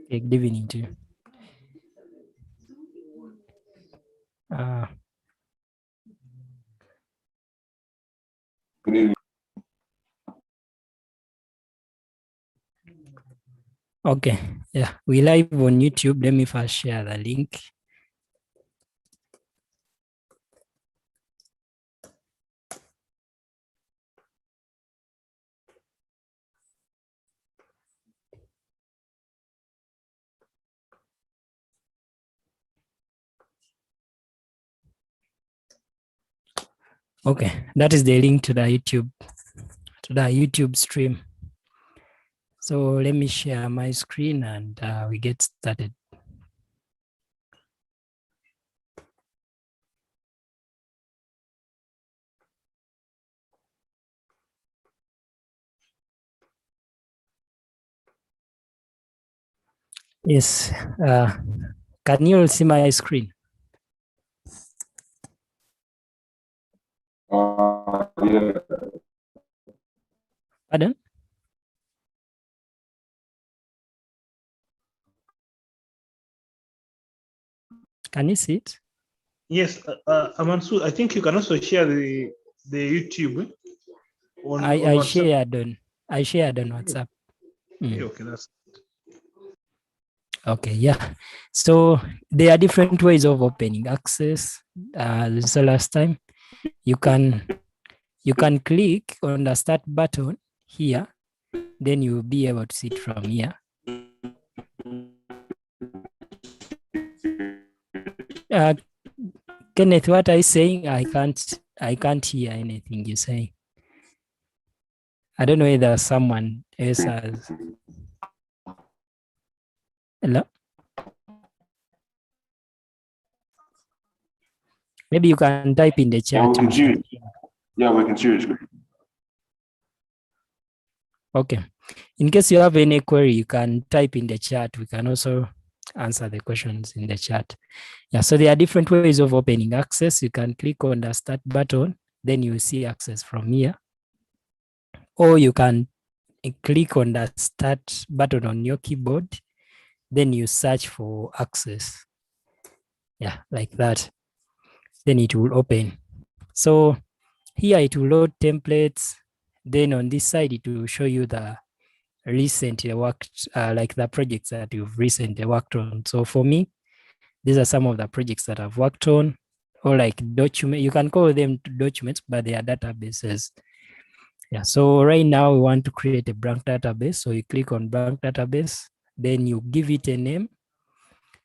Okay, good evening to you. Good evening. Okay, yeah, we live on YouTube. Let me first share the link. Okay, that is the link to the YouTube stream. So let me share my screen and we get started. Yes, can you all see my screen? Yeah. Pardon? Can you see it? Yes, Amansu, I think you can also share the YouTube. I shared on WhatsApp. Okay, that's okay. Yeah. So there are different ways of opening access. So last time you can click on the start button here, then you'll be able to see it from here. Kenneth, what are you saying? I can't hear anything you're saying. I don't know whether someone else has. Hello? Maybe you can type in the chat. Yeah, we can see it. Yeah, we can see it. Okay. In case you have any query, you can type in the chat. We can also answer the questions in the chat. Yeah, so there are different ways of opening access. You can click on the start button, then you will see access from here. Or you can click on the start button on your keyboard, then you search for access. Yeah, like that. Then it will open. So here it will load templates. Then on this side, it will show you the recently worked, like the projects that you've recently worked on. So for me, these are some of the projects that I've worked on, or like document. You can call them documents, but they are databases. Yeah. So right now we want to create a blank database. So you click on blank database, then you give it a name.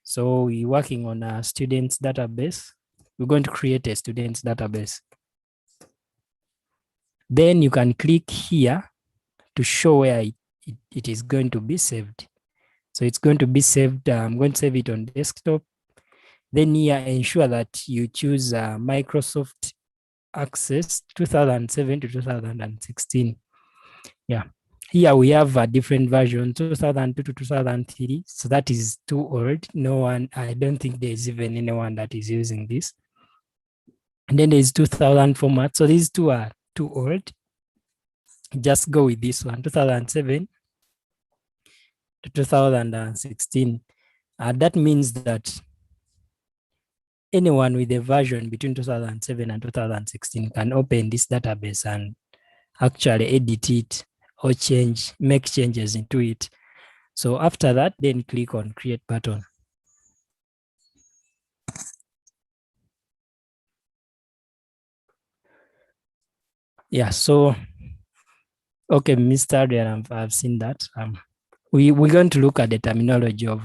So we're working on a students database. We're going to create a students database. Then you can click here to show where it is going to be saved. So it's going to be saved. I'm going to save it on desktop. Then here, ensure that you choose Microsoft Access 2007 to 2016. Yeah. Here we have a different version, 2002 to 2003. So that is too old. No one, I don't think there's even anyone that is using this. And then there's 2000 format. So these two are too old. Just go with this one, 2007 to 2016. That means that anyone with a version between 2007 and 2016 can open this database and actually edit it or make changes into it. So after that, then click on create button. Yeah, so, okay, Mr. Adrian, I've seen that. We're going to look at the terminology of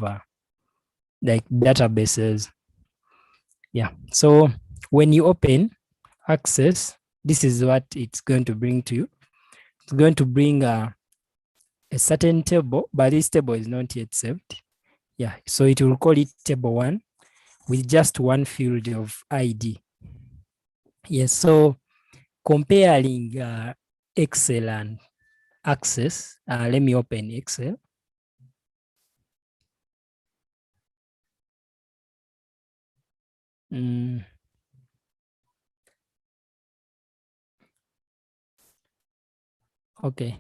like databases. Yeah, so when you open Access, this is what it's going to bring to you. It's going to bring a certain table, but this table is not yet saved. Yeah, so it will call it table 1 with just one field of ID. Yes, so comparing Excel and Access, let me open Excel. Okay.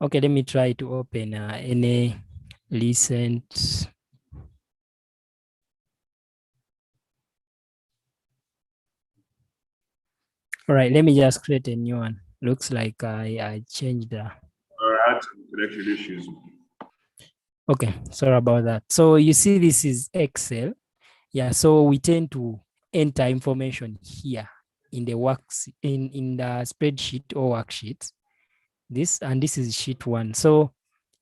Okay, let me try to open any recent. All right, let me just create a new one. Looks like I changed the. I had some connection issues. Okay, sorry about that. So you see, this is Excel. Yeah, so we tend to enter information here in the works in the spreadsheet or worksheet. This is sheet 1. So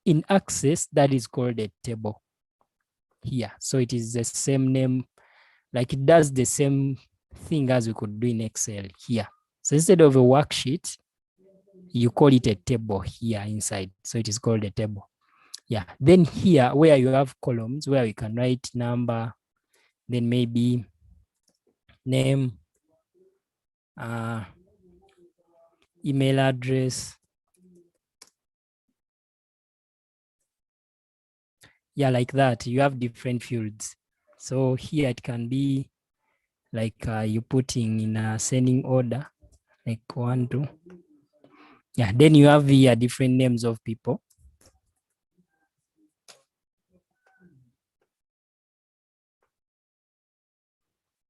in Access, that is called a table here. So it is the same name, like it does the same thing as we could do in Excel here. So instead of a worksheet, you call it a table here inside. So it is called a table. Yeah. Then here where you have columns where we can write number, then maybe name, email address. Yeah, like that. You have different fields. So here it can be like you putting in a sending order, like 1, 2. Yeah, then you have here different names of people.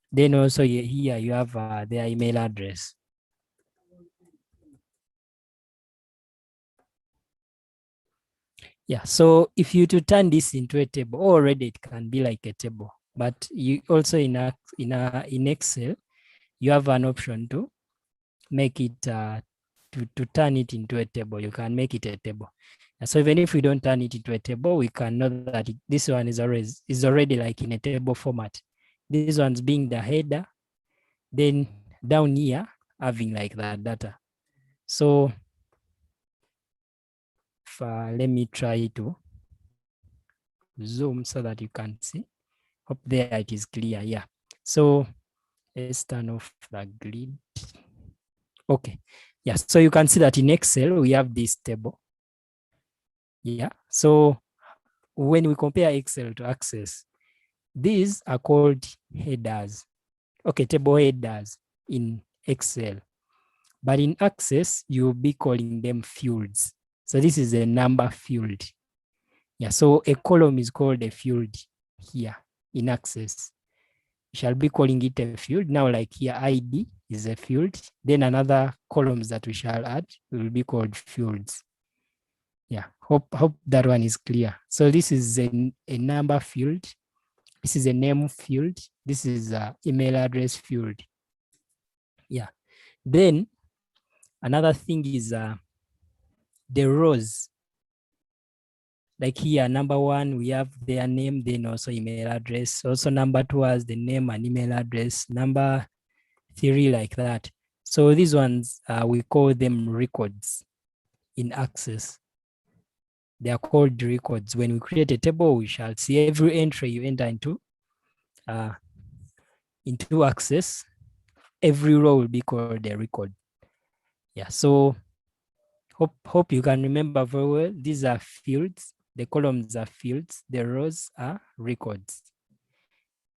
Then also here you have their email address. Yeah, so if you to turn this into a table, already it can be like a table, but you also in Excel, you have an option to make it to turn it into a table. You can make it a table. So even if we don't turn it into a table, we can know that this one is already like in a table format. This one's being the header, then down here having like that data. So if, let me try to zoom so that you can see. Hope there it is clear. Yeah. So let's turn off the grid. Okay. Yeah. So you can see that in Excel we have this table. Yeah. So when we compare Excel to Access, these are called headers. Okay, table headers in Excel. But in Access, you'll be calling them fields. So this is a number field. Yeah, so a column is called a field here in Access. We shall be calling it a field. Now, like here, ID is a field. Then another columns that we shall add will be called fields. Yeah, hope that one is clear. So this is a number field. This is a name field. This is an email address field. Yeah. Then another thing is the rows. Like here, number 1, we have their name, then also email address. Also number 2 has the name and email address. Number 3 like that. So these ones, we call them records in Access. They are called records. When we create a table, we shall see every entry you enter into Access. Every row will be called a record. Yeah, so hope you can remember very well. These are fields. The columns are fields. The rows are records.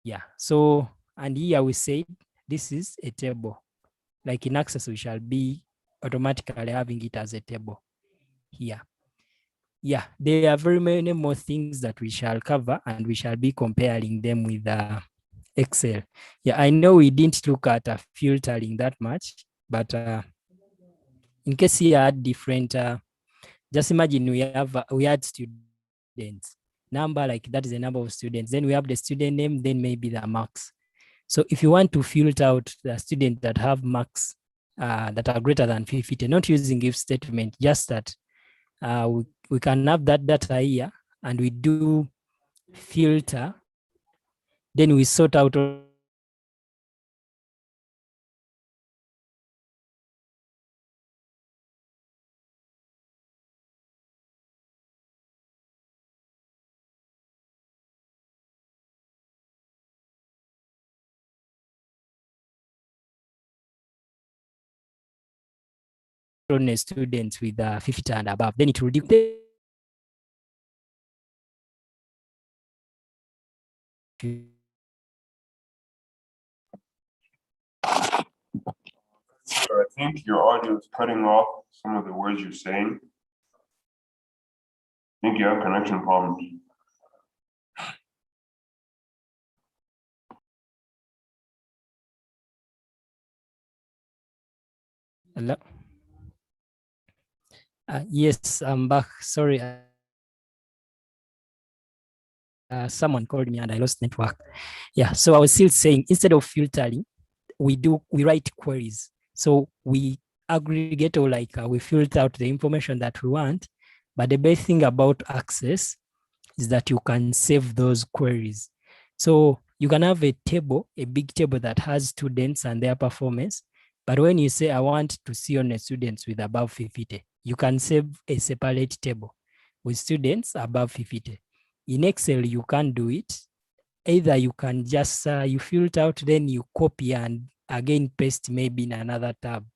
Yeah, so, and here we say this is a table. Like in Access, we shall be automatically having it as a table here. Yeah, there are very many more things that we shall cover, and we shall be comparing them with Excel. Yeah, I know we didn't look at filtering that much, but in case you had different, just imagine we had students number, like that is the number of students. Then we have the student name, then maybe the marks. So if you want to filter out the students that have marks that are greater than 50, not using if statement, just that we can have that data here and we do filter, then we sort out students with 50 and above, then it will dictate So I think your audio is cutting off some of the words you're saying. think you have connection problems. Hello? Yes, I'm back. Sorry. Someone called me and I lost network. Yeah, so I was still saying, instead of filtering, we write queries. So we aggregate, or like we filter out the information that we want. But the best thing about Access is that you can save those queries. So you can have a table, a big table that has students and their performance. But when you say, I want to see on the students with above 50, you can save a separate table with students above 50. In Excel, you can't do it. Either you can just, you filter out, then you copy and again paste maybe in another tab.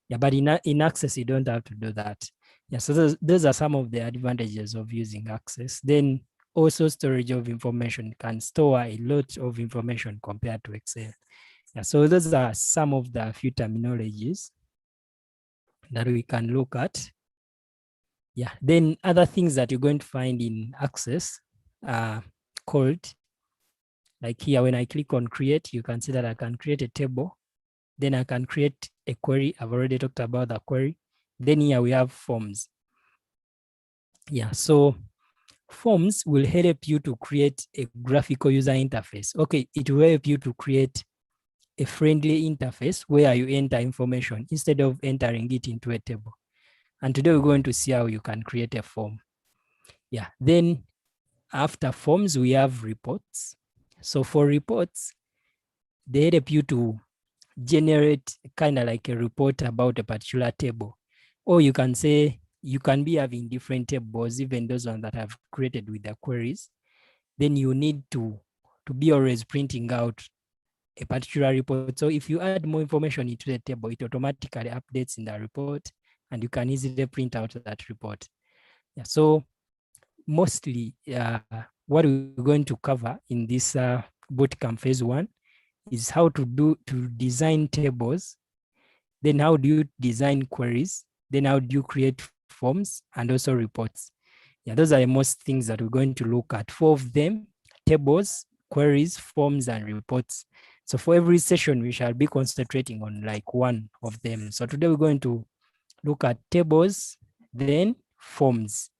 Yeah, but in Access, you don't have to do that. Yeah, so those are some of the advantages of using Access. Then also storage of information can store a lot of information compared to Excel. Yeah, so those are some of the few terminologies that we can look at. Yeah, then other things that you're going to find in Access are called, like here, when I click on create, you can see that I can create a table. Then I can create a query. I've already talked about the query. Then here we have forms. Yeah, so forms will help you to create a graphical user interface. Okay, it will help you to create a friendly interface where you enter information instead of entering it into a table. And today we're going to see how you can create a form. Yeah, then after forms, we have reports. So for reports, they help you to generate kind of like a report about a particular table. Or you can say, you can be having different tables, even those ones that I've created with the queries. Then you need to be always printing out a particular report. So if you add more information into the table, it automatically updates in the report and you can easily print out that report. Yeah, so mostly what we're going to cover in this bootcamp phase 1 is how to design tables. Then how do you design queries? Then how do you create forms and also reports? Yeah, those are the most things that we're going to look at. 4 of them: tables, queries, forms, and reports. So for every session, we shall be concentrating on like one of them. So today we're going to look at tables, then forms.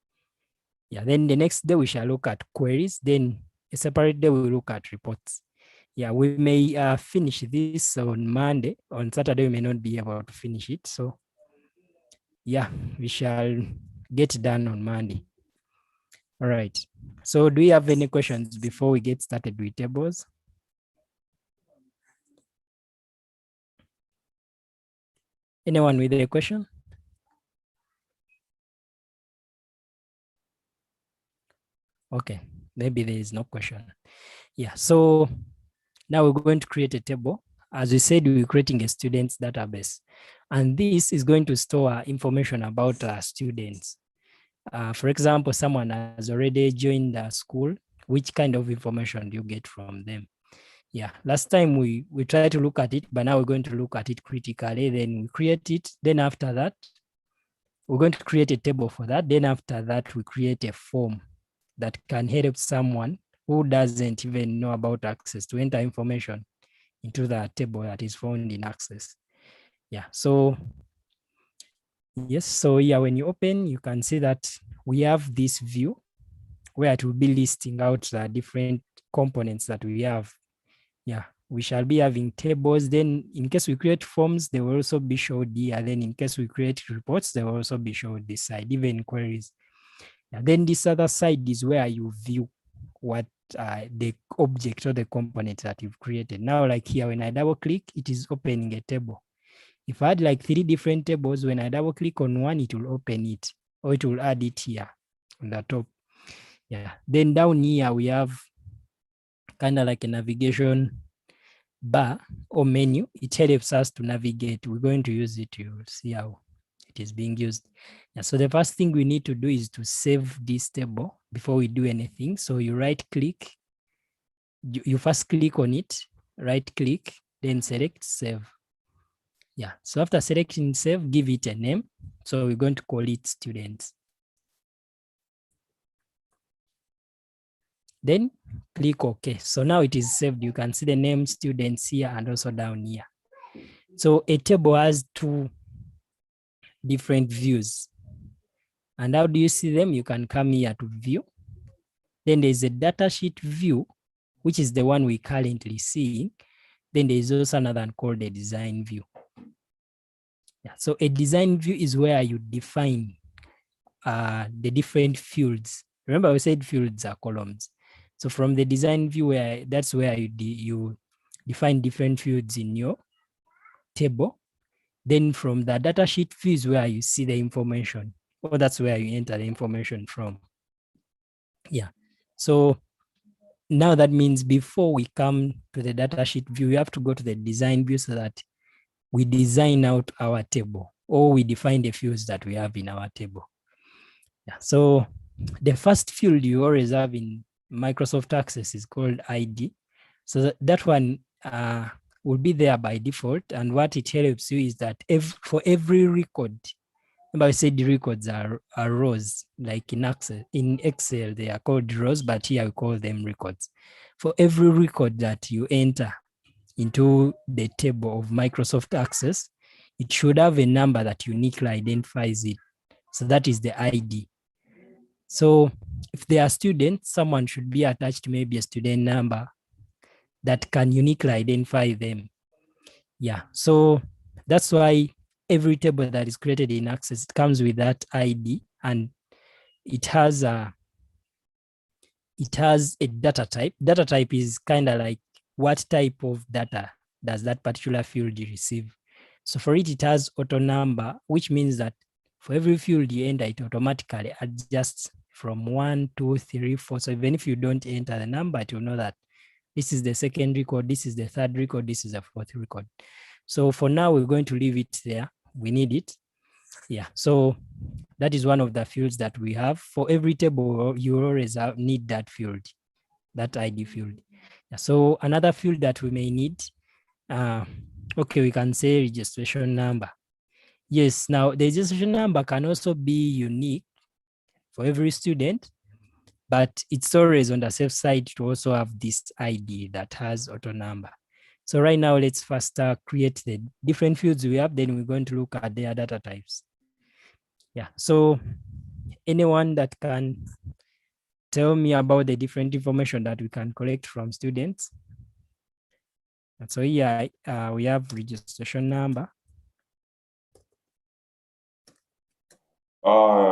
Yeah, then the next day we shall look at queries. Then a separate day we'll look at reports. Yeah, we may finish this on Monday. On Saturday, we may not be able to finish it. So yeah, we shall get done on Monday. All right. So do we have any questions before we get started with tables? Anyone with a question? Okay, maybe there is no question. Yeah, so now we're going to create a table. As we said, we're creating a students database. And this is going to store information about students. For example, someone has already joined the school. Which kind of information do you get from them? Yeah, last time we tried to look at it, but now we're going to look at it critically. Then we create it. Then after that, we're going to create a table for that. Then after that, we create a form that can help someone who doesn't even know about Access to enter information into the table that is found in Access. Yeah, so yes, so yeah, when you open, you can see that we have this view where it will be listing out the different components that we have. Yeah, we shall be having tables. Then in case we create forms, they will also be showed here. Then in case we create reports, they will also be showed this side, even queries. And then this other side is where you view what the object or the component that you've created. Now, like here, when I double click, it is opening a table. If I had like 3 different tables, when I double click on one, it will open it, or it will add it here on the top. Yeah. Then down here, we have kind of like a navigation bar or menu. It helps us to navigate. We're going to use it to see how it is being used. Yeah, so the first thing we need to do is to save this table before we do anything. So you right click, you first click on it, right click, then select save. Yeah, so after selecting save, give it a name. So we're going to call it students. Then click OK. So now it is saved. You can see the name students here and also down here. So a table has two different views. And how do you see them? You can come here to view. Then there's a datasheet view, which is the one we currently seeing. Then there's also another one called a design view. Yeah, so a design view is where you define the different fields. Remember, we said fields are columns. So from the design view, that's where you define different fields in your table. Then from the datasheet view is where you see the information, or that's where you enter the information from. Yeah. So now that means before we come to the datasheet view, we have to go to the design view so that we design out our table, or we define the fields that we have in our table. Yeah. So the first field you always have in Microsoft Access is called ID. So that one will be there by default. And what it helps you is that for every record, remember I said the records are rows, like in Excel, they are called rows, but here we call them records. For every record that you enter into the table of Microsoft Access, it should have a number that uniquely identifies it. So that is the ID. So if they are students, someone should be attached to maybe a student number that can uniquely identify them. Yeah, so that's why every table that is created in Access, it comes with that ID, and it has a data type. Data type is kind of like what type of data does that particular field receive. So for it, it has auto number, which means that for every field you enter, it automatically adjusts from 1, 2, 3, 4. So even if you don't enter the number, it will know that this is the second record, this is the third record, this is the fourth record. So for now, we're going to leave it there. We need it. Yeah, so that is one of the fields that we have. For every table, you always need that field, that ID field. Yeah, so another field that we may need, okay, we can say registration number. Yes, now the registration number can also be unique for every student, but it's always on the safe side to also have this ID that has auto number. So right now, let's first create the different fields we have, then we're going to look at their data types. Yeah, so anyone that can tell me about the different information that we can collect from students? And so here we have registration number.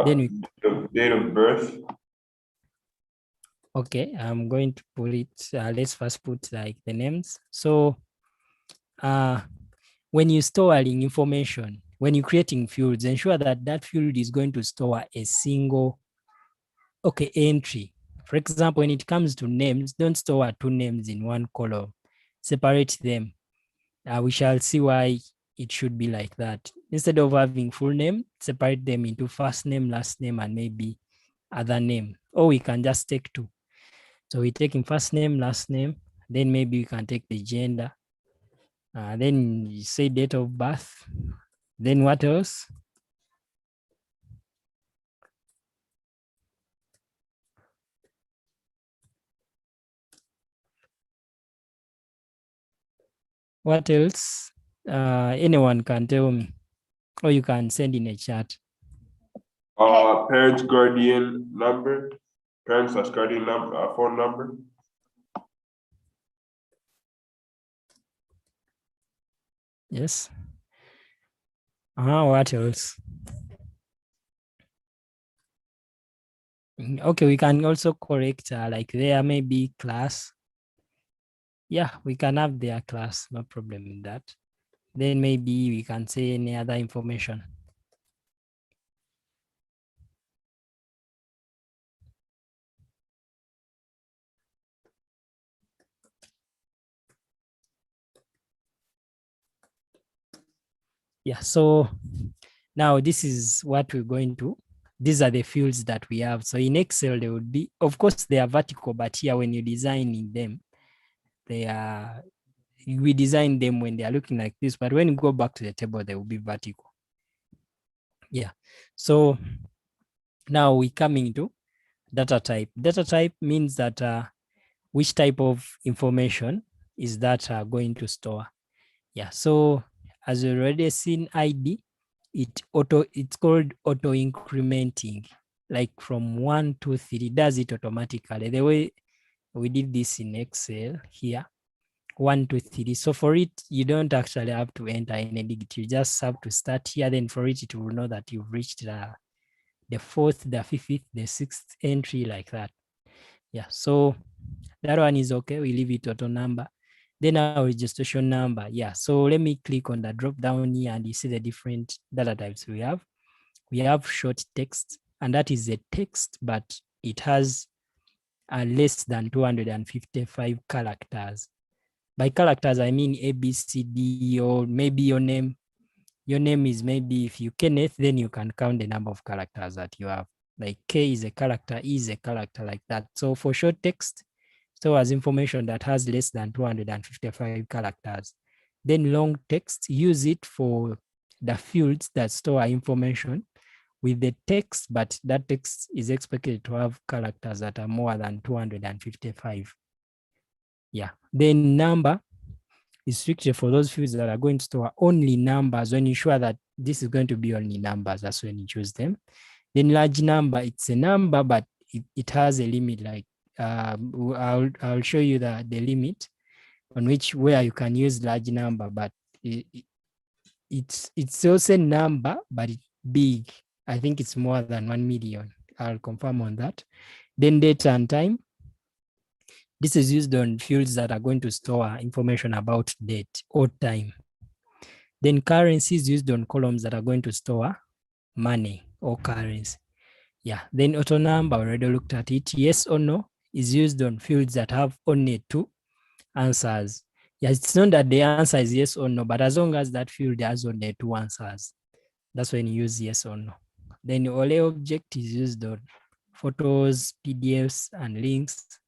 Then the date of birth. Okay, I'm going to put it, let's first put like the names. So when you're storing information, when you're creating fields, ensure that that field is going to store a single, entry. For example, when it comes to names, don't store two names in one column, separate them. We shall see why it should be like that. Instead of having full name, separate them into first name, last name, and maybe other name. Or we can just take two. So we're taking first name, last name, then maybe we can take the gender. Then you say date of birth. Then what else? What else? Anyone can tell me, or you can send in a chat. Parents guardian number, parents / guardian number, phone number. Yes. What else? Okay, we can also correct like there may be class. Yeah, we can have their class, no problem in that. Then maybe we can say any other information. Yeah, so now this is what we're going to, these are the fields that we have. So in Excel, they would be, of course, they are vertical, but here when you're designing them, we design them when they are looking like this, but when you go back to the table, they will be vertical. Yeah, so now we're coming to data type. Data type means that which type of information is that going to store. Yeah, so as you already seen ID, it's called auto incrementing, like from 1 to 3, does it automatically. The way we did this in Excel here, 1 to 3. So for it, you don't actually have to enter any digit. You just have to start here. Then for it, it will know that you've reached the 4th, the 5th, the 6th entry, like that. Yeah, so that one is okay. We leave it auto number. Then our registration number. Yeah, so let me click on the drop down here and you see the different data types we have. We have short text, and that is a text, but it has less than 255 characters. By characters, I mean A, B, C, D, or maybe your name. Your name is maybe, if you Kenneth, then you can count the number of characters that you have. Like K is a character, E is a character, like that. So for short text, stores information that has less than 255 characters. Then long text, use it for the fields that store information with the text, but that text is expected to have characters that are more than 255. Yeah, then number is strictly for those fields that are going to store only numbers. When you ensure that this is going to be only numbers, that's when you choose them. Then large number, it's a number, but it has a limit. Like I'll show you the limit on where you can use large number, but it's also a number, but it's big. I think it's more than 1 million. I'll confirm on that. Then date and time. This is used on fields that are going to store information about date or time. Then currency is used on columns that are going to store money or currency. Yeah, then auto number, already looked at it. Yes or no is used on fields that have only 2 answers. Yeah, it's not that the answer is yes or no, but as long as that field has only 2 answers, that's when you use yes or no. Then OLE object is used on photos, PDFs, and links.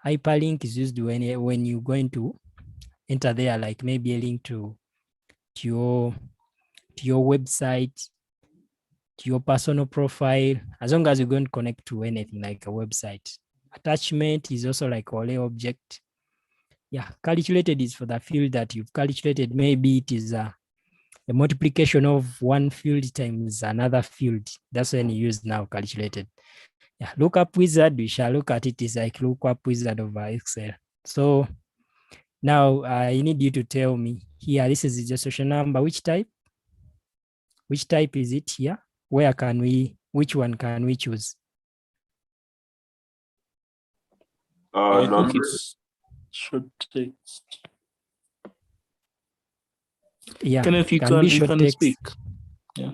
Hyperlink is used when you're going to enter there, like maybe a link to your website, to your personal profile, as long as you're going to connect to anything like a website. Attachment is also like OLE object. Yeah, calculated is for the field that you've calculated. Maybe it is a multiplication of one field times another field. That's when you use now calculated. Yeah, lookup wizard, we shall look at it. Is like lookup wizard over Excel. So now I need you to tell me here, this is the registration number. Which type? Which type is it here? Which one can we choose? I think Number. it's short text. Yeah, Kenneth, you can can be short text. speak. Yeah.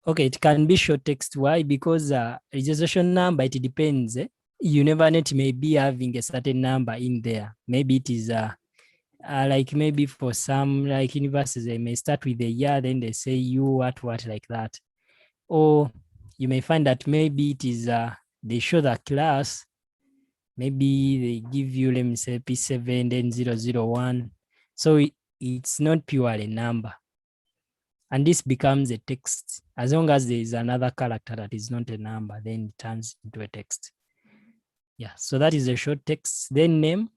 Okay, it can be short text. Why? Because registration number, it depends. You never know, it may be having a certain number in there. Maybe it is like maybe for some like universities, they may start with a year, then they say you what like that. Or you may find that maybe it is they show the class, maybe they give you, let me say P7, then 001. So it's not purely a number. And this becomes a text. As long as there is another character that is not a number, then it turns into a text. Yeah, so that is a short text. Then name.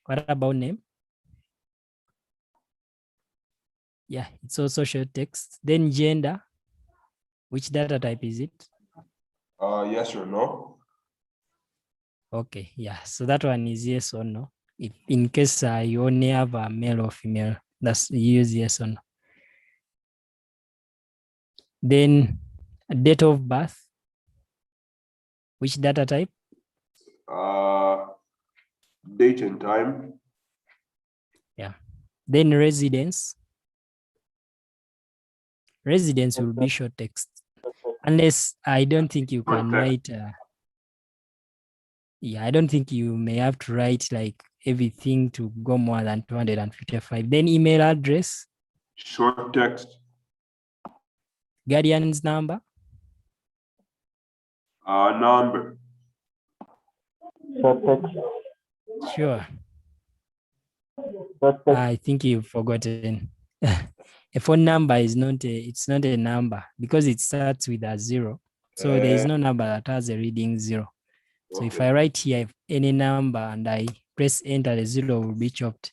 What about name? Yeah, it's also short text. Then gender. Which data type is it? Yes or no. Okay, yeah, so that one is yes or no. If in case you only have a male or female, that's you use yes or no. Then date of birth. Which data type? Date and time. Yeah. Then residence. Residence will be short text. Unless I don't think you can write. Yeah, I don't think you may have to write like everything to go more than 255. Then email address. Short text. Guardian's number. Number. Sure. I think you've forgotten. A phone number is it's not a number because it starts with a 0. So there is no number that has a reading 0. So if Okay. I write here any number and I press enter, the 0 will be chopped.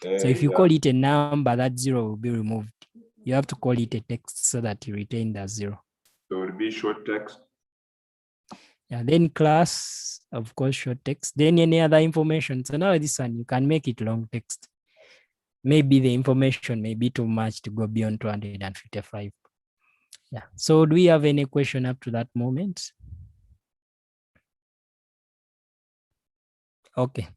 So if you Yeah. call it a number, that 0 will be removed. You have to call it a text so that you retain the 0. So it'll be short text. Yeah, then class, of course, short text, then any other information. So now this one, you can make it long text. Maybe the information may be too much to go beyond 255. Yeah, so do we have any question up to that moment? Okay,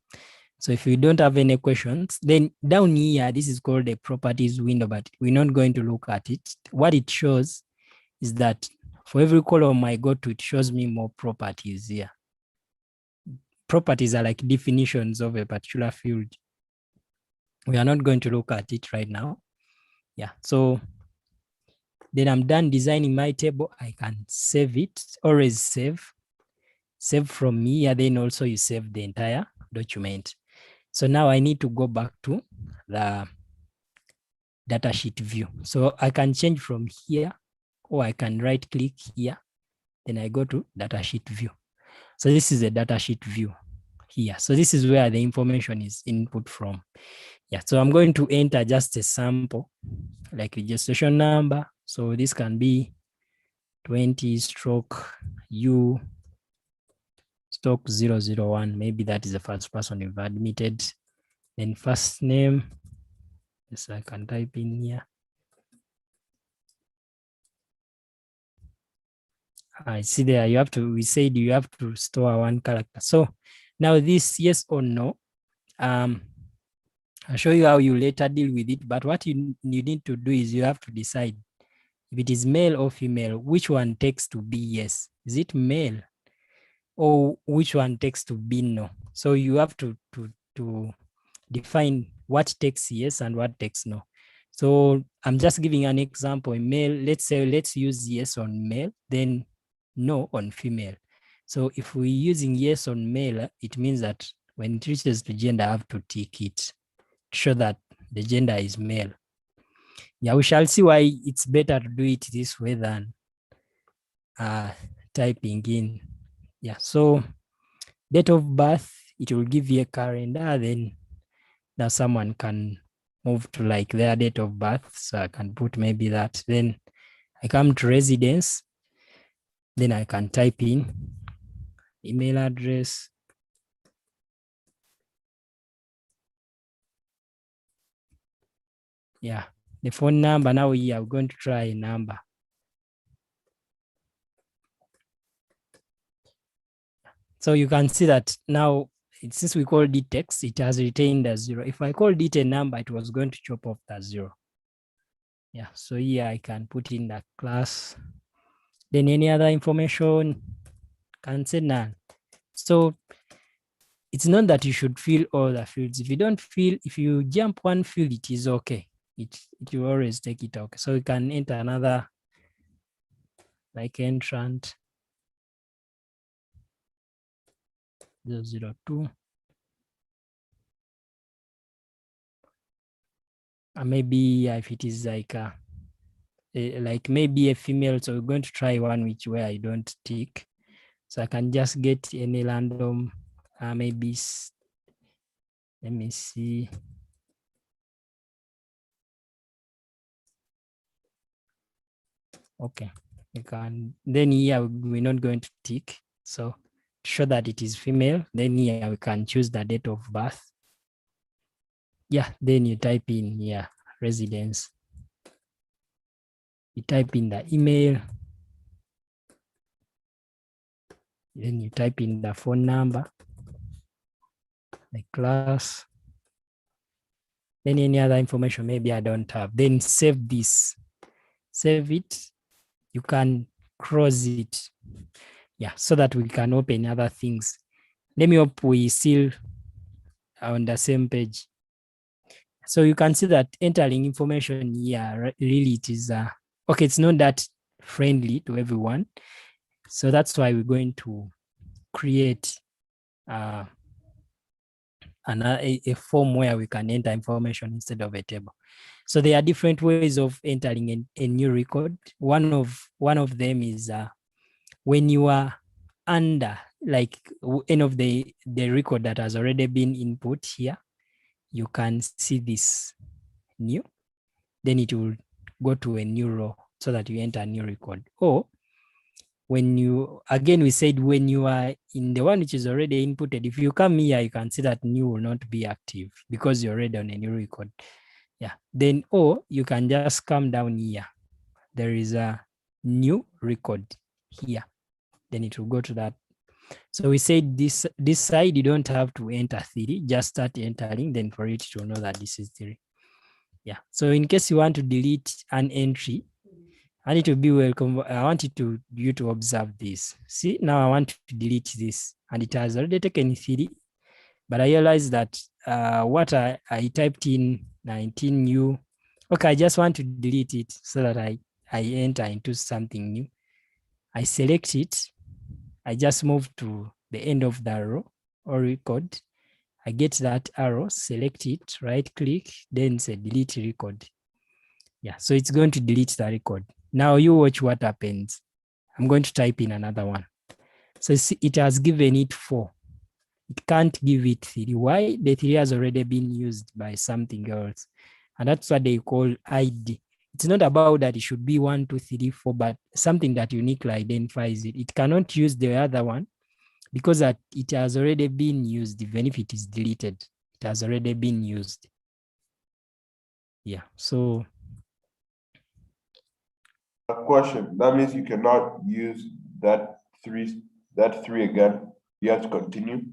so if you don't have any questions, then down here, this is called a properties window, but we're not going to look at it. What it shows is that for every column I go to, it shows me more properties here. Properties are like definitions of a particular field. We are not going to look at it right now. Yeah, so then I'm done designing my table. I can save it, always save from here. Then also you save the entire document. So now I need to go back to the datasheet view. So I can change from here, or I can right click here. Then I go to datasheet view. So this is a datasheet view here. So this is where the information is input from. Yeah, so I'm going to enter just a sample, like registration number. So this can be 20/U/001. Maybe that is the first person you've admitted. Then first name. Yes, I can type in here. I see there you have to, we said you have to store one character. So now this yes or no, I'll show you how you later deal with it. But what you need to do is you have to decide if it is male or female, which one takes to be yes. Is it male? Or which one takes to be no? So you have to define what takes yes and what takes no. So I'm just giving an example. In male, let's use yes on male, then no on female. So if we're using yes on male, it means that when it reaches to gender, I have to tick it to show that the gender is male. Yeah, we shall see why it's better to do it this way than typing in. Yeah, so date of birth, it will give you a calendar, then now someone can move to like their date of birth. So I can put maybe that. Then I come to residence. Then I can type in email address. Yeah, the phone number. Now we are going to try a number. So you can see that now, since we called it text, it has retained a 0. If I called it a number, it was going to chop off the 0. Yeah, so here I can put in the class. Then any other information, can say none. So it's not that you should fill all the fields. If you don't fill, if you jump one field, it is okay. It will always take it okay. So you can enter another, like entrant 002. Maybe if it is like maybe a female, so we're going to try one where I don't tick. So I can just get any random, maybe, let me see. Okay, you can, then here we're not going to tick. So to show that it is female, then here we can choose the date of birth. Yeah, then you type in here, residence. You type in the email. Then you type in the phone number, the class. Then any other information maybe I don't have. Then save this. Save it. You can cross it. Yeah, so that we can open other things. Let me hope we still are on the same page. So you can see that entering information here, really it is, okay, it's not that friendly to everyone. So that's why we're going to create a form where we can enter information instead of a table. So there are different ways of entering a new record. One of them is when you are under like any of the record that has already been input here, you can see this new, then it will go to a new row so that you enter a new record. Or when you, again, we said when you are in the one which is already inputted, if you come here, you can see that new will not be active because you're already on a new record. Yeah, then, or you can just come down here. There is a new record here. Then it will go to that. So we said this side, you don't have to enter 3, just start entering, then for it to know that this is 3. Yeah, so in case you want to delete an entry, I need to be welcome. I want you to observe this. See, now I want to delete this, and it has already taken 3, but I realized that what I typed in 19U. Okay, I just want to delete it so that I enter into something new. I select it. I just move to the end of the row or record. I get that arrow, select it, right click, then say delete record. Yeah, so it's going to delete the record. Now you watch what happens. I'm going to type in another one. So see, it has given it 4. It can't give it 3. Why? The 3 has already been used by something else. And that's what they call ID. It's not about that it should be 1, 2, 3, 4, but something that uniquely identifies it. It cannot use the other one because that it has already been used. Even if it is deleted, it has already been used. Yeah, so. A question, that means you cannot use that three again. You have to continue.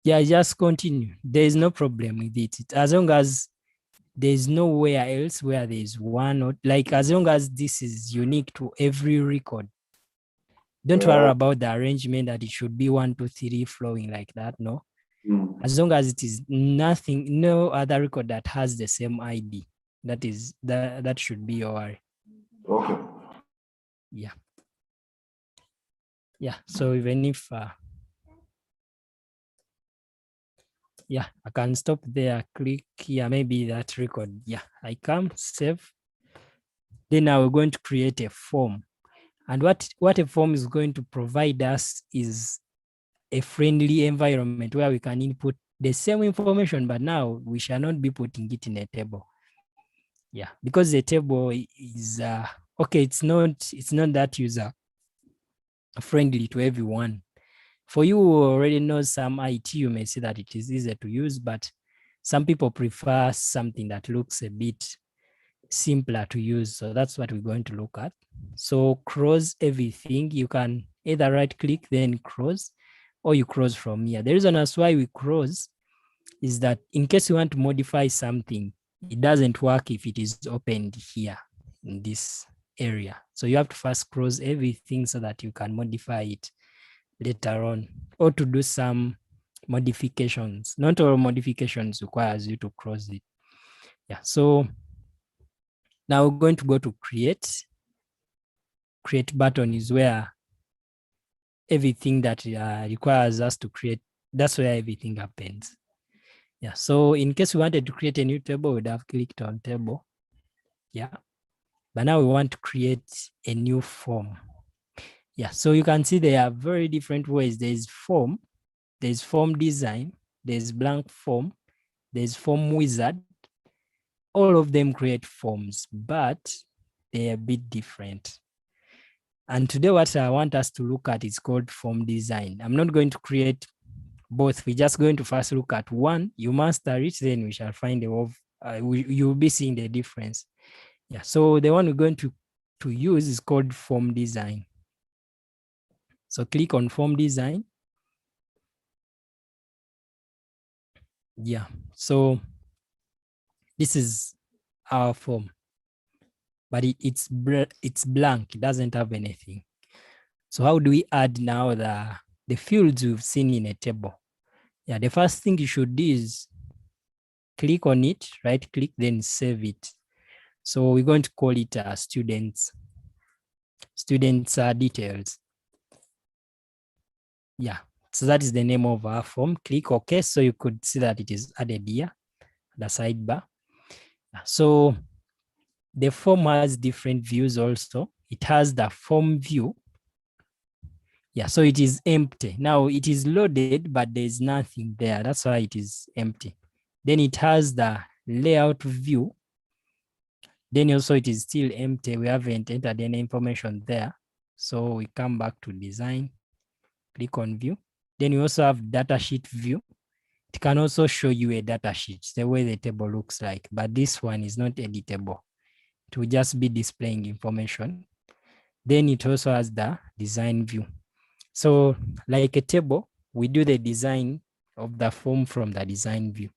Yeah, just continue. There is no problem with it. As long as there's nowhere else where there's one, or like as long as this is unique to every record. Don't worry about the arrangement that it should be 1, 2, 3 flowing like that. No. As long as it is nothing, no other record that has the same ID, that should be your worry. Okay. Yeah. Yeah. So even if yeah, I can stop there, click here, maybe that record. Yeah, I come, save. Then now we're going to create a form. And what a form is going to provide us is a friendly environment where we can input the same information, but now we shall not be putting it in a table. Yeah, because the table is, okay, it's not that user friendly to everyone. For you who already know some IT, you may see that it is easier to use, but some people prefer something that looks a bit simpler to use. So that's what we're going to look at. So cross everything. You can either right click, then cross, or you cross from here. The reason as why we cross is that in case you want to modify something, it doesn't work if it is opened here in this area. So you have to first cross everything so that you can modify it later on, or to do some modifications. Not all modifications requires you to cross it. Yeah, so now we're going to go to create. Create button is where everything that requires us to create, that's where everything happens. Yeah, so in case we wanted to create a new table, we'd have clicked on table. Yeah, but now we want to create a new form. Yeah, so you can see there are very different ways. There's form design, there's blank form, there's form wizard. All of them create forms, but they're a bit different. And today what I want us to look at is called form design. I'm not going to create both. We're just going to first look at one. You master it, then we shall find you'll be seeing the difference. Yeah, so the one we're going to use is called form design. So click on form design. Yeah, so this is our form, but it's blank. It doesn't have anything. So how do we add now the fields we've seen in a table? Yeah, the first thing you should do is click on it, right click, then save it. So we're going to call it students details. Yeah, so that is the name of our form. Click OK, so you could see that it is added here, the sidebar. So the form has different views also. It has the form view, Yeah, so it is empty. Now it is loaded, but there's nothing there. That's why it is empty. Then it has the layout view. Then also it is still empty. We haven't entered any information there. So we come back to design, click on view. Then we also have datasheet view. It can also show you a datasheet, the way the table looks like, but this one is not editable. It will just be displaying information. Then it also has the design view. So like a table, we do the design of the form from the design view.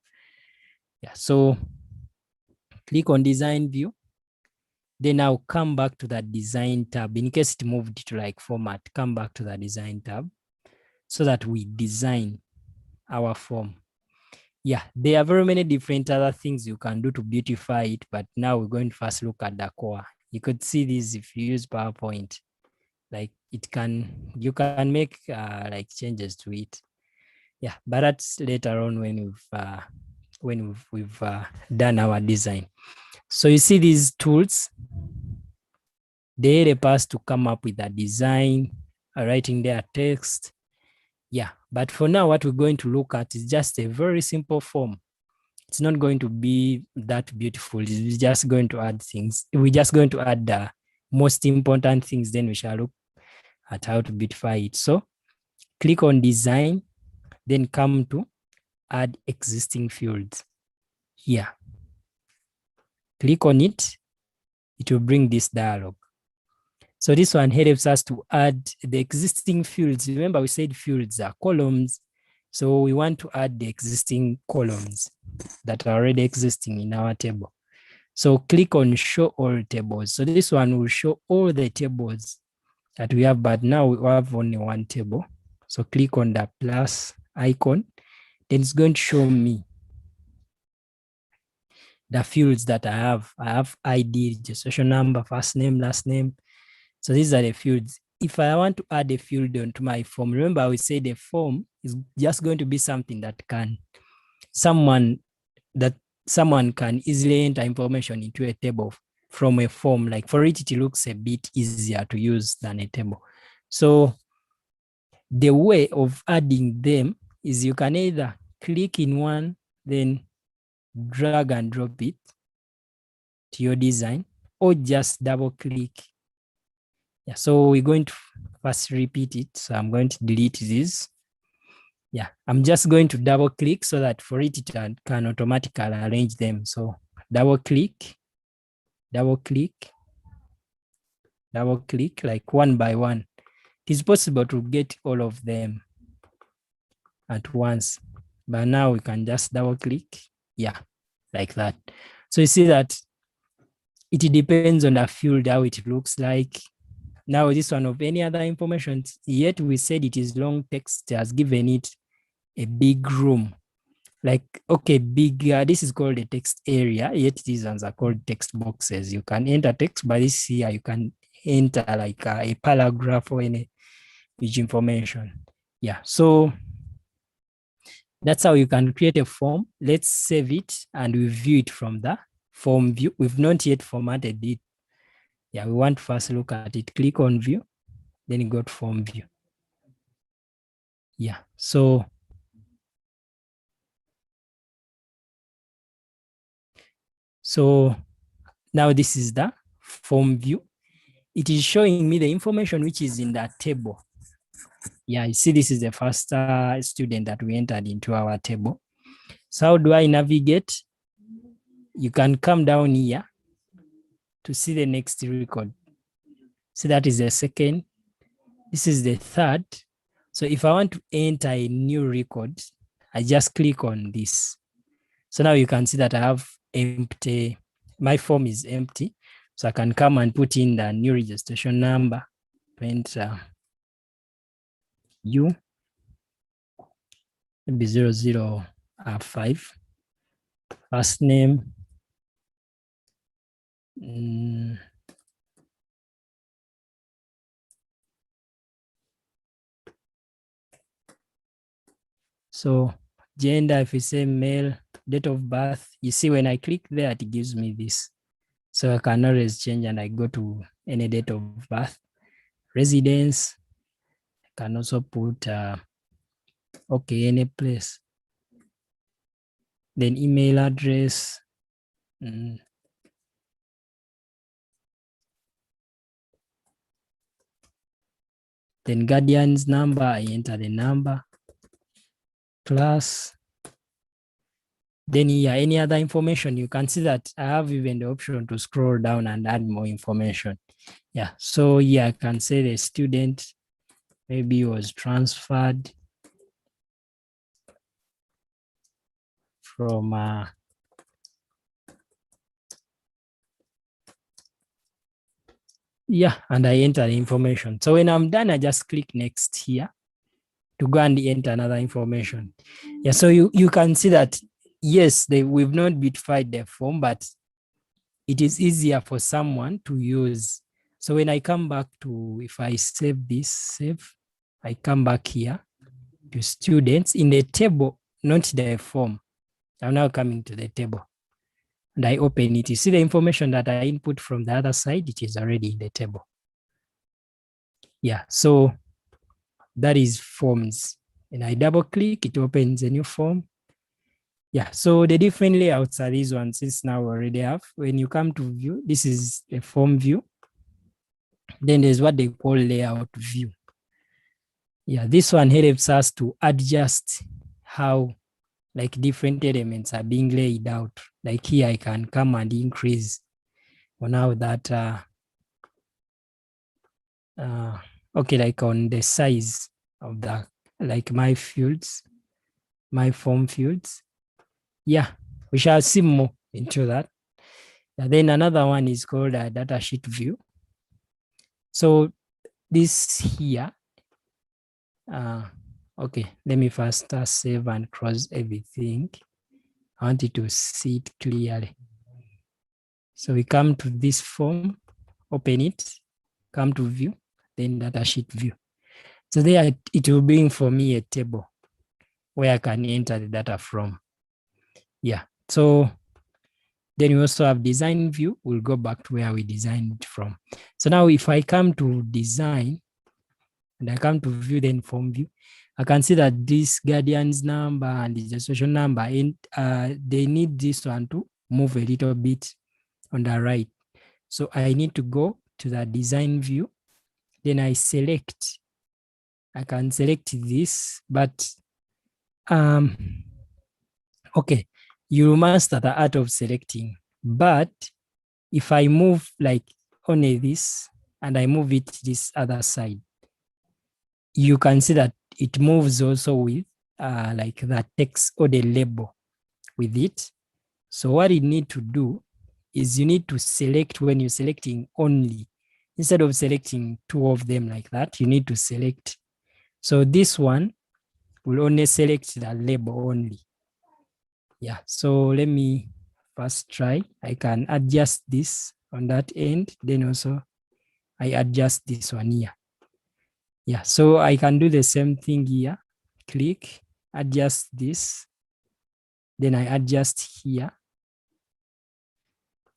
Yeah, so click on design view. Then I'll come back to the design tab. In case it moved to like format, come back to the design tab so that we design our form. Yeah, there are very many different other things you can do to beautify it, but now we're going to first look at the core. You could see this if you use PowerPoint. Like you can make like changes to it. Yeah, but that's later on when we've done our design. So you see these tools, they help us to come up with a design, writing their text. Yeah, but for now, what we're going to look at is just a very simple form. It's not going to be that beautiful. It's just going to add things. We're just going to add the most important things. Then we shall look at how to beautify it. So click on design, then come to add existing fields. Here. Click on it. It will bring this dialog. So this one helps us to add the existing fields. Remember, we said fields are columns. So we want to add the existing columns that are already existing in our table. So click on show all tables. So this one will show all the tables that we have, but now we have only one table. So click on the plus icon. Then it's going to show me the fields that I have. I have ID, registration number, first name, last name. So these are the fields. If I want to add a field onto my form, remember we said the form is just going to be something that someone can easily enter information into a table from a form. Like for it looks a bit easier to use than a table. So the way of adding them is you can either click in one, then drag and drop it to your design, or just double click. Yeah, so we're going to first repeat it. So I'm going to delete this. Yeah, I'm just going to double click so that for it can automatically arrange them. So double click, like one by one. It is possible to get all of them at once, but now we can just double click. Yeah, like that. So you see that it depends on the field, how it looks like. Now this one of any other information, yet we said it is long text, has given it a big room. Like, okay, big, this is called a text area, yet these ones are called text boxes. You can enter text, but this here, you can enter like a paragraph or any information. Yeah, so that's how you can create a form. Let's save it and we view it from the form view. We've not yet formatted it. Yeah, we want to first look at it. Click on view, then you go to form view. Yeah, so now this is the form view. It is showing me the information which is in that table. Yeah, you see this is the first student that we entered into our table. So how do I navigate? You can come down here to see the next record. So that is the second. This is the third. So if I want to enter a new record, I just click on this. So now you can see that I have empty, my form is empty. So I can come and put in the new registration number, enter U, maybe 005, first name, so gender, if you say male, date of birth, you see when I click there, it gives me this. So I can always change and I go to any date of birth. Residence, Can also put, okay, any place. Then email address. Then guardian's number, I enter the number, class. Then here, any other information, you can see that I have even the option to scroll down and add more information. Yeah, so here I can say the student maybe was transferred from yeah, and I enter the information. So when I'm done, I just click next here to go and enter another information. Yeah, so you can see that, yes, we've not beautified the form, but it is easier for someone to use. So when I come back to, if I save this, save, I come back here to students in the table, not the form. I'm now coming to the table and I open it. You see the information that I input from the other side, it is already in the table. Yeah, so that is forms. And I double click, it opens a new form. Yeah, so the different layouts are these ones. Since now we already have. When you come to view, this is a form view. Then there's what they call layout view. Yeah, this one helps us to adjust how like different elements are being laid out. Like here, I can come and increase on now that, okay, like on the size of the, like my fields, my form fields. Yeah, we shall see more into that. And then another one is called a data sheet view. So this here, okay, let me first save and cross everything. I want it to see it clearly. So we come to this form, open it, come to view, then data sheet view. So there it will bring for me a table where I can enter the data from. Yeah, so then we also have design view. We'll go back to where we designed it from. So now if I come to design and I come to view, then form view, I can see that this guardian's number and the registration number, and they need this one to move a little bit on the right. So I need to go to the design view. Then I select, I can select this, but okay, you master the art of selecting. But if I move like only this and I move it this other side, you can see that it moves also with like the text or the label with it. So what you need to do is you need to select when you're selecting only, instead of selecting two of them like that, you need to select. So this one will only select the label only. Yeah, so let me first try. I can adjust this on that end. Then also I adjust this one here. Yeah, so I can do the same thing here. Click, adjust this. Then I adjust here.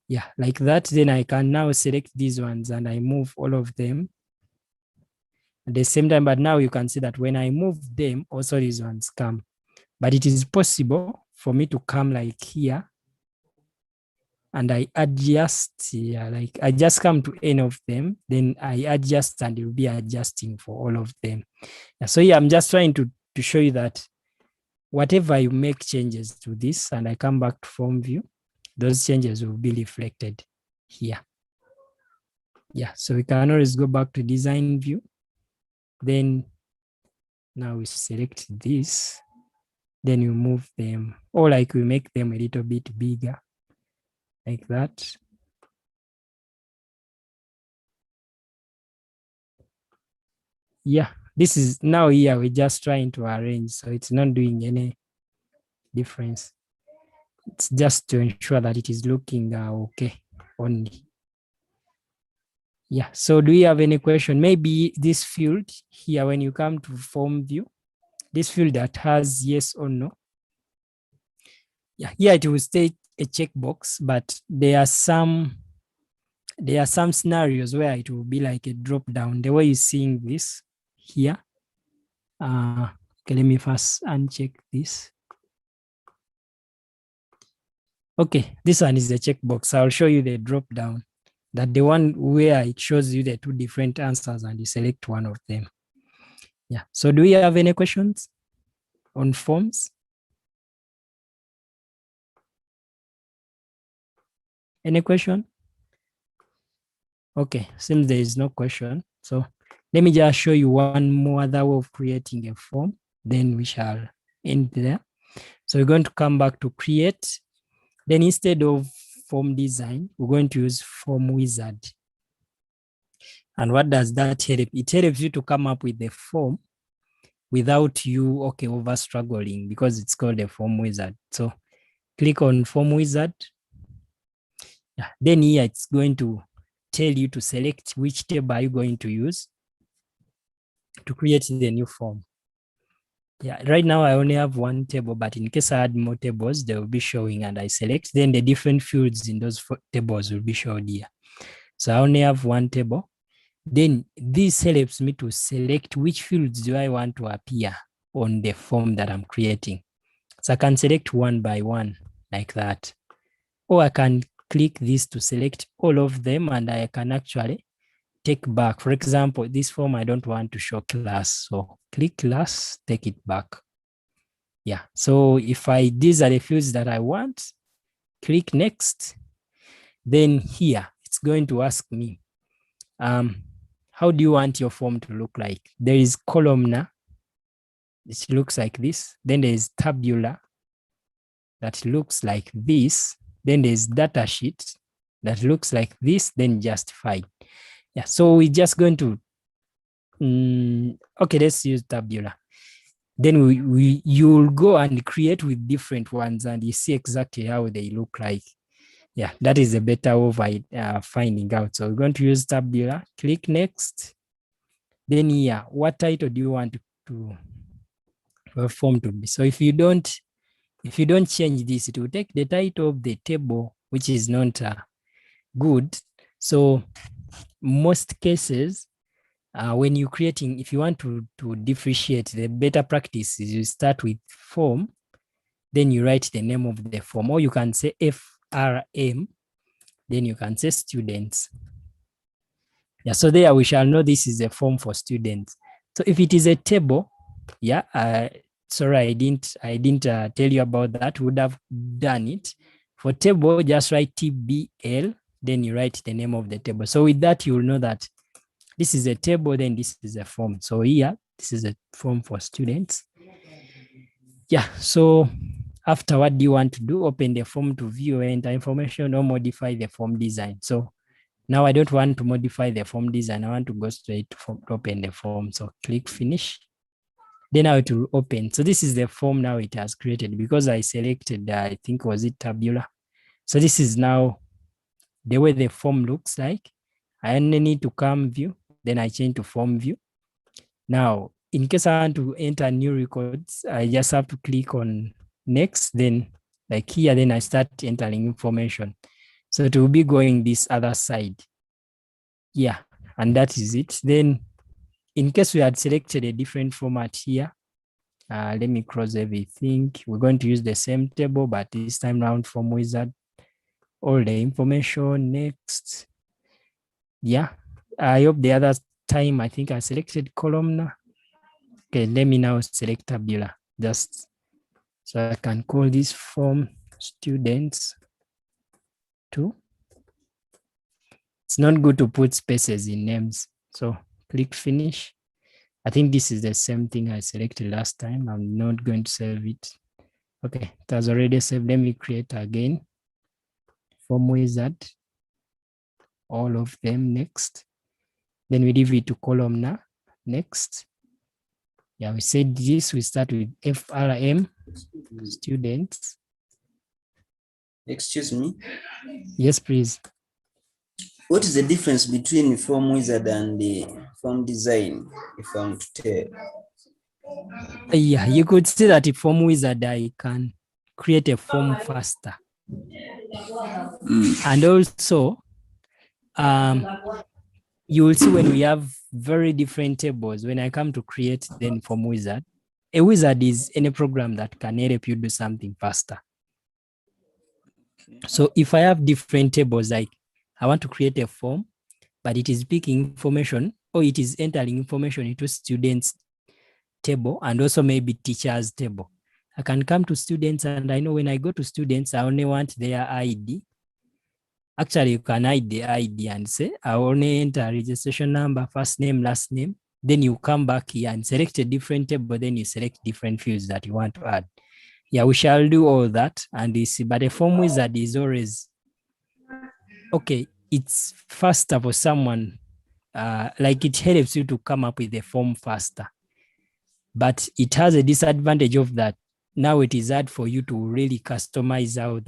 Yeah, like that. Then I can now select these ones and I move all of them at the same time. But now you can see that when I move them, also these ones come. But it is possible for me to come like here and I adjust here, like I just come to any of them, then I adjust and it will be adjusting for all of them. So yeah, I'm just trying to show you that whatever you make changes to this and I come back to form view, those changes will be reflected here. Yeah, so we can always go back to design view. Then now we select this, then you move them, or like we make them a little bit bigger, like that. Yeah, this is now here, we're just trying to arrange, so it's not doing any difference. It's just to ensure that it is looking okay only. Yeah, so do you have any question? Maybe this field here, when you come to form view, this field that has yes or no. Yeah, here it will state a checkbox, but there are some scenarios where it will be like a drop down, the way you're seeing this here. Okay, let me first uncheck this. Okay, this one is the checkbox. I'll show you the drop down. That the one where it shows you the two different answers and you select one of them. Yeah. So do we have any questions on forms? Any question? Okay, seems there is no question. So let me just show you one more other way of creating a form. Then we shall end there. So we're going to come back to create. Then instead of form design, we're going to use form wizard. And what does that help? It helps you to come up with the form without you, over struggling, because it's called a form wizard. So click on form wizard. Yeah. Then here it's going to tell you to select which table are you going to use to create the new form. Yeah, right now I only have one table, but in case I add more tables, they will be showing and I select, then the different fields in those tables will be shown here. So I only have one table. Then this helps me to select which fields do I want to appear on the form that I'm creating. So I can select one by one like that. Or I can click this to select all of them and I can actually take back. For example, this form, I don't want to show class. So click class, take it back. Yeah, so if these are the fields that I want, click next. Then here, it's going to ask me, how do you want your form to look like? There is columnar, it looks like this. Then there is tabular, that looks like this. Then there's data sheet that looks like this, then justified. Yeah, so we're just going to, okay, let's use tabular. Then you'll go and create with different ones and you see exactly how they look like. Yeah, that is a better way of finding out. So we're going to use tabular, click next. Then here, what title do you want to form to be? So if you don't change this, it will take the title of the table, which is not good. So most cases, when you're creating, if you want to differentiate, the better practice is you start with form, then you write the name of the form, or you can say FRM, then you can say students. Yeah, so there we shall know this is a form for students. So if it is a table, yeah, sorry, I didn't tell you about that. Would have done it. For table, just write TBL, then you write the name of the table. So with that, you will know that this is a table, then this is a form. So here, this is a form for students. Yeah, so after, what do you want to do? Open the form to view, enter information, or modify the form design. So now I don't want to modify the form design. I want to go straight to open the form. So click finish. Then now it will open. So this is the form now it has created because I selected, I think, was it tabular? So this is now the way the form looks like. I only need to come view, then I change to form view. Now, in case I want to enter new records, I just have to click on next, then like here, then I start entering information. So it will be going this other side. Yeah, and that is it. Then in case we had selected a different format here, let me close everything. We're going to use the same table, but this time round form wizard, all the information next. Yeah, I hope the other time, I think I selected columnar. Okay, let me now select tabular, just so I can call this form students 2. It's not good to put spaces in names. So click finish. I think this is the same thing I selected last time. I'm not going to save it. Okay, it has already saved. Let me create again. Form wizard. All of them next. Then we leave it to columnar next. Yeah, we said this, we start with FRM, students. Excuse me. Yes, please. What is the difference between form wizard and the form design, if I'm to tell? Yeah, you could see that if form wizard, I can create a form faster. And also, you will see when we have very different tables, when I come to create then form wizard, a wizard is any program that can help you do something faster. So if I have different tables, like I want to create a form, but it is picking information or it is entering information into students table and also maybe teachers table. I can come to students and I know when I go to students, I only want their ID. Actually, you can hide the ID and say, I only enter registration number, first name, last name. Then you come back here and select a different table. Then you select different fields that you want to add. Yeah, we shall do all that. And you see, but a form wizard is always, okay, it's faster for someone. Like it helps you to come up with a form faster. But it has a disadvantage of that. Now it is hard for you to really customize how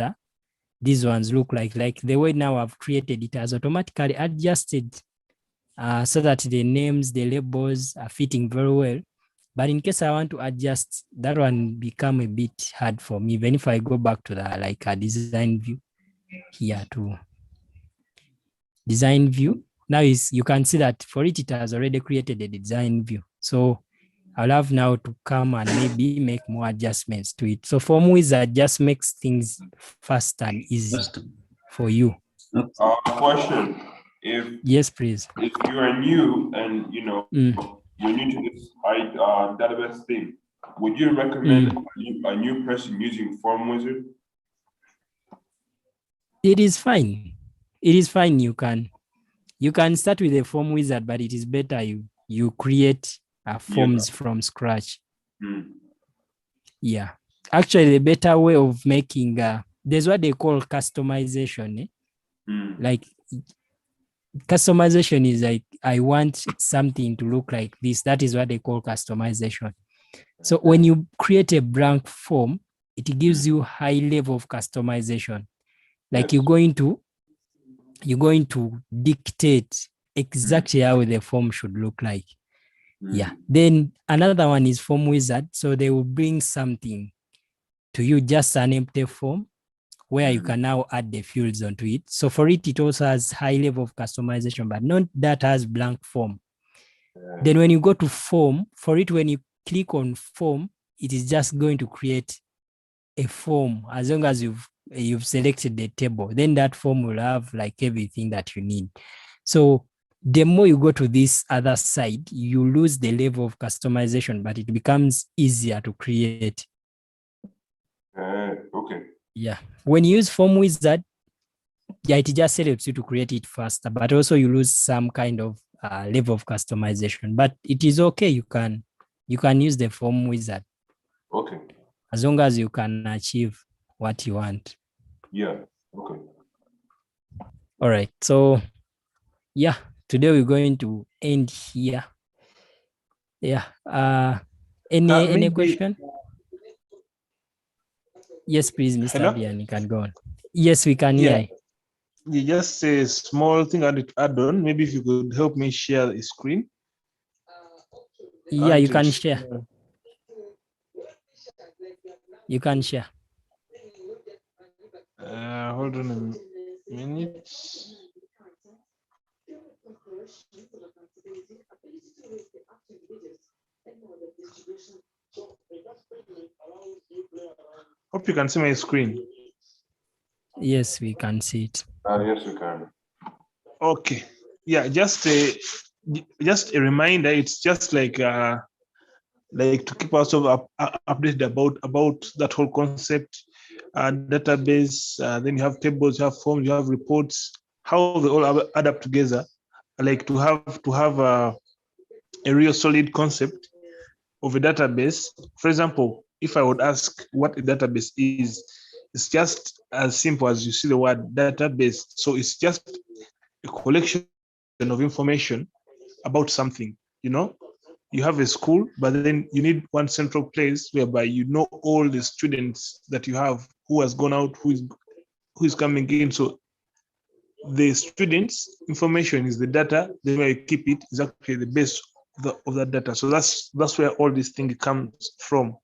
these ones look like the way now I've created it has automatically adjusted so that the names, the labels are fitting very well. But in case I want to adjust, that one become a bit hard for me. Even if I go back to the design view here to design view, now you can see that for it has already created a design view. So I'll have now to come and maybe make more adjustments to it. So form wizard just makes things fast and easy for you. Question: Yes, please. If you are new and you're new to this database thing, would you recommend a new person using form wizard? It is fine. It is fine. You can start with a form wizard, but it is better you create forms from scratch. Yeah. Actually, the better way of making there's what they call customization. Like customization is like I want something to look like this. That is what they call customization. So when you create a blank form, it gives you high level of customization. Like you're going to dictate exactly how the form should look like. Yeah. Then another one is form wizard. So they will bring something to you, just an empty form where you can now add the fields onto it. So for it, it also has high level of customization, but not that has blank form. Then when you go to form, for it, when you click on form, it is just going to create a form as long as you've selected the table. Then that form will have like everything that you need. So the more you go to this other side, you lose the level of customization, but it becomes easier to create. Okay. Yeah. When you use form wizard, it just helps you to create it faster, but also you lose some kind of level of customization. But it is okay. You can use the form wizard. Okay. As long as you can achieve what you want. Yeah. Okay. All right. So yeah, today we're going to end here. Yeah. Any question? Yes, please, Mr. Hello? Bian, you can go on. Yes, we can hear. Just a small thing I need to add on. Maybe if you could help me share the screen. Yeah, you can share. You can share. Hold on a minute. Hope you can see my screen. Yes, we can see it. Yes, we can. Okay. Yeah, just a reminder. It's just like to keep ourselves updated about that whole concept, database. Then you have tables, you have forms, you have reports. How they all add up together. Like to have a real solid concept of a database. For example, if I would ask what a database is, it's just as simple as you see the word database. So it's just a collection of information about something. You have a school, but then you need one central place whereby you know all the students that you have, who has gone out, who is coming in. So the students' information is the data. The way you keep it is actually the base of that data. So that's where all this thing comes from.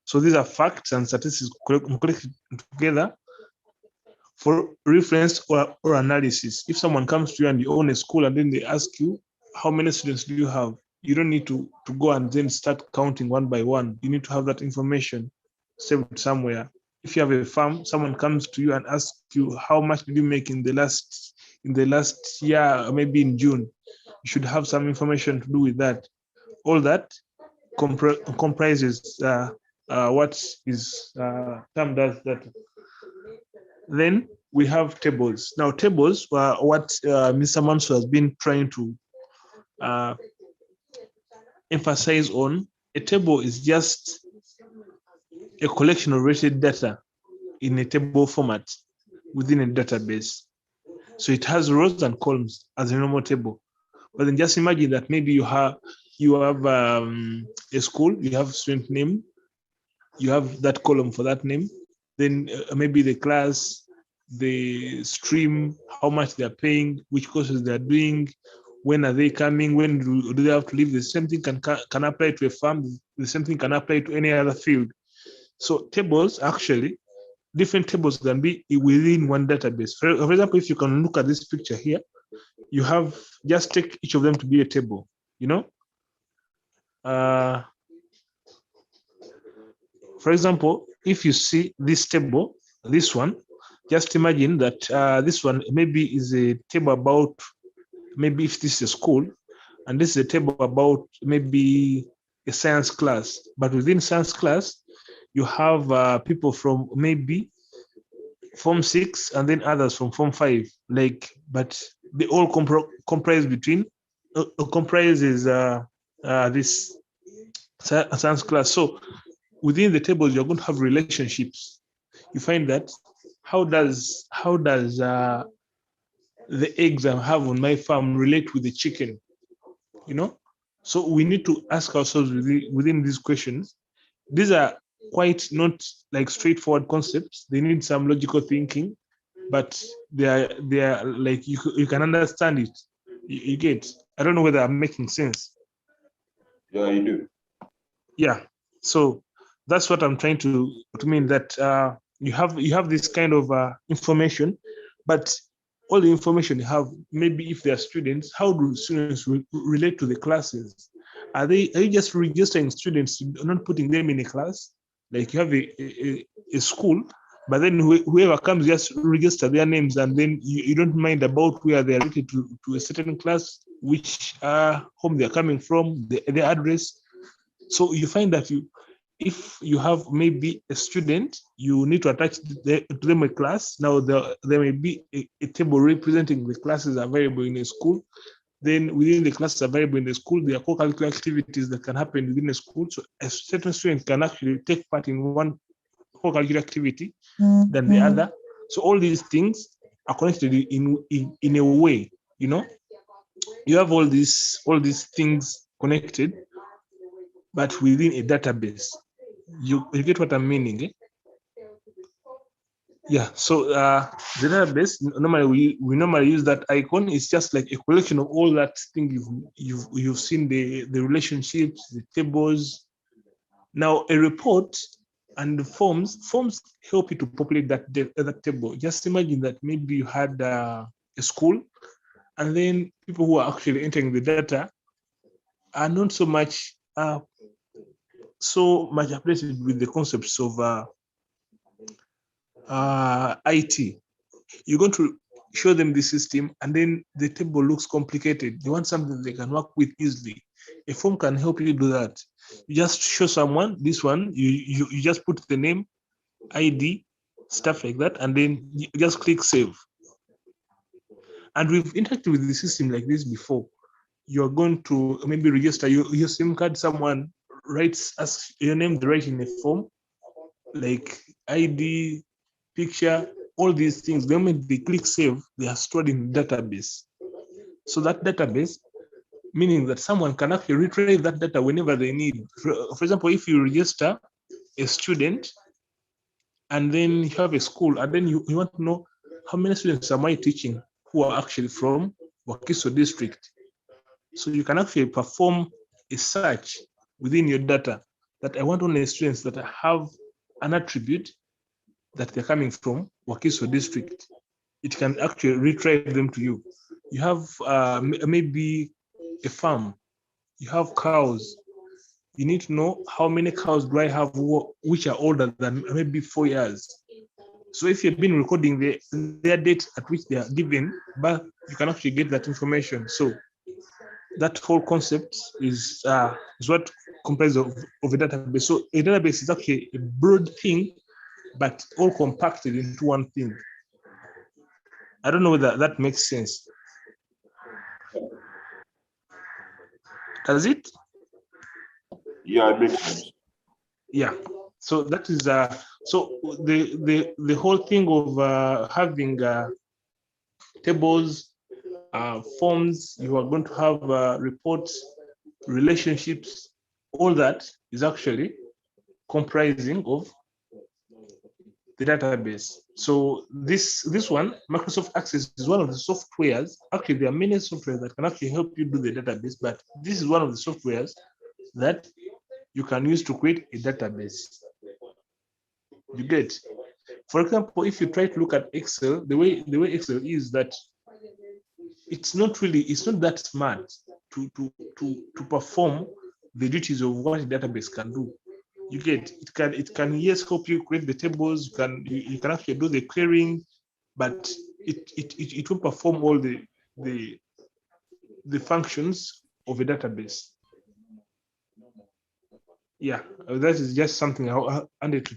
So these are facts and statistics collected together for reference or analysis. If someone comes to you and you own a school and then they ask you, how many students do you have? You don't need to go and then start counting one by one. You need to have that information saved somewhere. If you have a farm, someone comes to you and asks you, how much did you make in the last year, or maybe in June? You should have some information to do with that. All that comprises what is termed as data. Then we have tables. Now, tables were what Mr. Manso has been trying to emphasize on. A table is just a collection of rated data in a table format within a database. So it has rows and columns as a normal table. But then just imagine that maybe you have a school, you have student name, you have that column for that name, then maybe the class, the stream, how much they're paying, which courses they're doing, when are they coming, when do they have to leave. The same thing can apply to a farm, the same thing can apply to any other field. So tables, actually, different tables can be within one database. For example, if you can look at this picture here, you have, just take each of them to be a table, you know? For example, if you see this table, this one, just imagine that this one maybe is a table about, maybe if this is a school, and this is a table about maybe a science class. But within science class, you have people from maybe Form 6 and then others from Form 5, like, but they all comprises this science class. So within the tables, you're going to have relationships. You find that how does the eggs I have on my farm relate with the chicken? You know, so we need to ask ourselves within these questions. These are quite not like straightforward concepts. They need some logical thinking, but they are like you can understand it. You get. I don't know whether I'm making sense. Yeah, you do. Yeah. So that's what I'm trying to mean, that you have this kind of information, but all the information you have, maybe if they're students, how do students relate to the classes? Are you just registering students, not putting them in a class? Like you have a school, but then whoever comes just register their names, and then you don't mind about where they're related to a certain class, which home they're coming from, the address. So you find that if you have maybe a student, you need to attach to them a class. Now there may be a table representing the classes available in a school. Then within the classes available in the school, there are co-curricular activities that can happen within a school. So a certain student can actually take part in one co-curricular activity than the other. So all these things are connected in a way, you know. You have all these things connected, but within a database. You get what I'm meaning, eh? Yeah, so the database, normally we normally use that icon. It's just like a collection of all that thing you've seen, the relationships, the tables. Now a report and the forms help you to populate that table. Just imagine that maybe you had a school, and then people who are actually entering the data are not so much updated with the concepts of IT. You're going to show them the system, and then the table looks complicated. They want something they can work with easily. A form can help you do that. You just show someone this one, you just put the name, ID, stuff like that, and then you just click save. And we've interacted with the system like this before. You're going to maybe register your SIM card, someone writes as your name, they write in a form, like ID, picture, all these things. The moment they click save, they are stored in the database. So that database, meaning that someone can actually retrieve that data whenever they need. For example, if you register a student and then you have a school, and then you want to know how many students am I teaching who are actually from Wakiso district. So you can actually perform a search within your data that I want only students that have an attribute that they're coming from Wakiso district, it can actually retrieve them to you. You have maybe a farm, you have cows. You need to know how many cows do I have which are older than maybe 4 years. So if you've been recording their date at which they are given birth, you can actually get that information. So that whole concept is what comprises of a database. So a database is actually a broad thing, but all compacted into one thing. I don't know whether that makes sense. Does it? Yeah, it makes sense. Yeah. So that is so the whole thing of having tables, forms, you are going to have reports, relationships, all that is actually comprising of the database. So this one, Microsoft Access, is one of the softwares. Actually, there are many softwares that can actually help you do the database, but this is one of the softwares that you can use to create a database. You get, for example, if you try to look at Excel, the way Excel is that it's not that smart to perform the duties of what a database can do. You get, it can yes help you create the tables, you can actually do the querying, but it will perform all the functions of a database. Yeah, that is just something I wanted to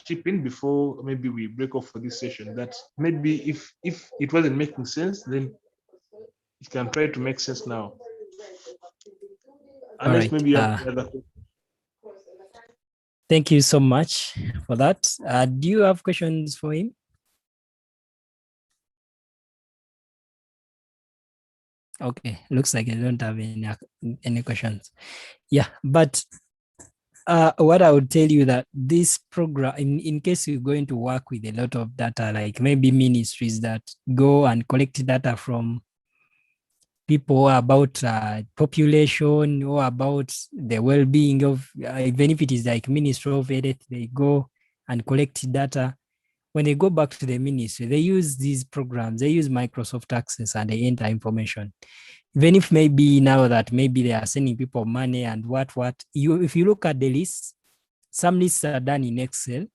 chip in before maybe we break off for this session. That maybe if it wasn't making sense, then it can try to make sense now. Unless right. maybe you have other questions. Thank you so much for that. Do you have questions for him? Okay, looks like I don't have any questions. Yeah, but what I would tell you that this program, in case you're going to work with a lot of data, like maybe ministries that go and collect data from people about population or about the well-being of, even if it is like Ministry of Health, they go and collect data. When they go back to the ministry, they use these programs, they use Microsoft Access and they enter information. Even if maybe now that maybe they are sending people money and if you look at the lists, some lists are done in Excel,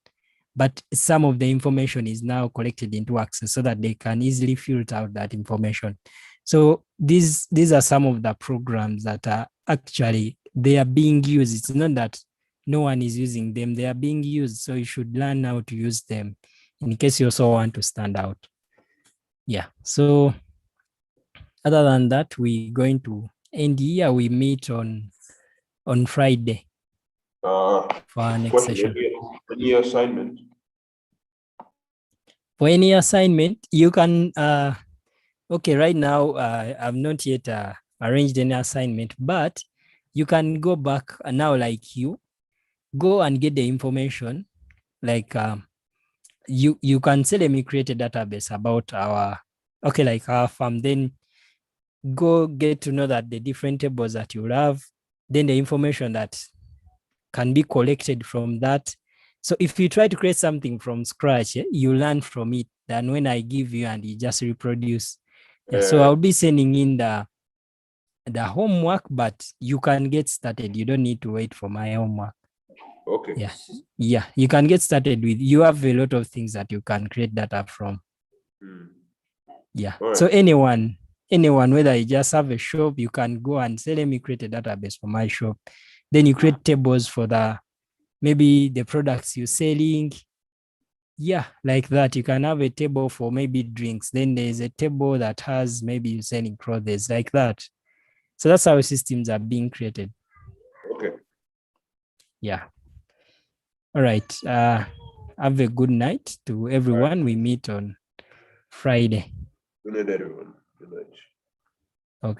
but some of the information is now collected into Access so that they can easily filter out that information. So these are some of the programs that are actually, they are being used. It's not that no one is using them, they are being used. So you should learn how to use them in case you also want to stand out. Yeah, so other than that, we're going to end here. We meet on Friday for our next session. Any assignment? For any assignment, you can, okay, right now, I've not yet arranged any assignment, but you can go back now, like you, go and get the information, like you can say, let me create a database about our farm, then go get to know that the different tables that you have, then the information that can be collected from that. So if you try to create something from scratch, you learn from it. Then when I give you and you just reproduce. So I'll be sending in the homework, but you can get started. You don't need to wait for my homework. Okay. Yeah, you can get started with, you have a lot of things that you can create data from. Yeah. Right. So anyone, whether you just have a shop, you can go and say, let me create a database for my shop. Then you create tables for maybe the products you're selling. Yeah, like that. You can have a table for maybe drinks. Then there's a table that has maybe you're selling clothes, like that. So that's how systems are being created. Okay. Yeah. All right. Have a good night to everyone. Right. We meet on Friday. Good night, everyone. Good night.